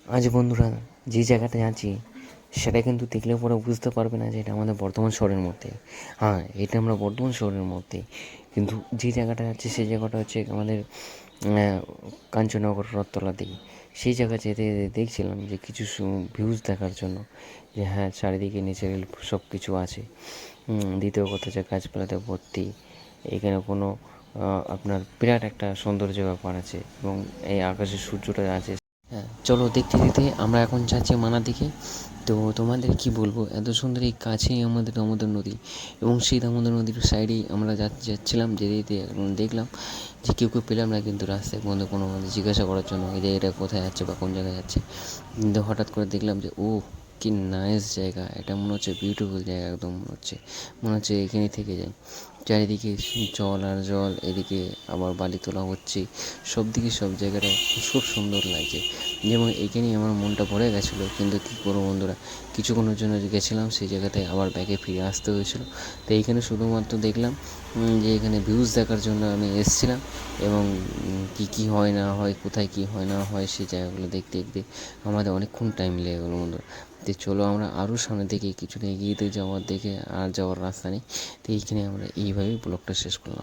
আজ বন্ধুরা যে জায়গাটায় আছি সেটা কিন্তু দেখলে পরে বুঝতে পারবে না যে এটা আমাদের বর্ধমান শহরের মধ্যে। হ্যাঁ, এটা আমরা বর্ধমান শহরের মধ্যে, কিন্তু যে জায়গাটা আছে সেই জায়গাটা হচ্ছে আমাদের কাঞ্চননগর রথতলা দিকে। সেই জায়গা যেতে যেতে দেখছিলাম যে কিছু ভিউজ দেখার জন্য, যে হ্যাঁ চারিদিকে ন্যাচারাল সব কিছু আছে। দ্বিতীয় কথা হচ্ছে গাছপালাতে ভর্তি। এখানে কোনো আপনার বিরাট একটা সৌন্দর্য ব্যাপার আছে, এবং এই আকাশে সূর্যটা আছে। হ্যাঁ, চলো দেখতে দেখতে আমরা এখন যাচ্ছি মানার দিকে। তো তোমাদের কি বলবো, এত সুন্দর এই কাছেই আমাদের দামোদর নদী, এবং সেই দামোদর নদীর সাইডেই আমরা যাচ্ছিলাম। যেতে যেতে এখন দেখলাম যে কেউ পেলাম না, কিন্তু রাস্তায় বন্ধু কোনো আমাদের জিজ্ঞাসা করার জন্য যে এটা কোথায় যাচ্ছে বা কোন জায়গায় যাচ্ছে। কিন্তু হঠাৎ করে দেখলাম যে ও কি নাইস জায়গা, এটা মনে হচ্ছে বিউটিফুল জায়গা, একদম মনে হচ্ছে এখানেই থেকে যাই। চারিদিকে জল আর জল, এদিকে আবার বালি তোলা হচ্ছে, সব দিকে সব জায়গাটা খুব সুন্দর লাগছে। যেমন এইখানেই আমার মনটা ভরে গেছিলো, কিন্তু কী করবো বন্ধুরা, কিছুক্ষণের জন্য গেছিলাম সেই জায়গাটায়, আবার ব্যাকে ফিরে আসতে হয়েছিল। তো এইখানে শুধুমাত্র দেখলাম যে এখানে ভিউজ দেখার জন্য আমি এসেছিলাম, এবং কী কী হয় না হয়, কোথায় কী হয় না হয় সেই জায়গাগুলো দেখতে দেখতে আমাদের অনেকক্ষণ টাইম লেগে গেলো বন্ধুরা। তো চলো আমরা আরও সামনের দিকে কিছুটা এগিয়ে যাওয়ার দেখে, আর যাওয়ার রাস্তা নেই। তো এইখানে আমরা এইভাবেই ব্লগটা শেষ করলাম।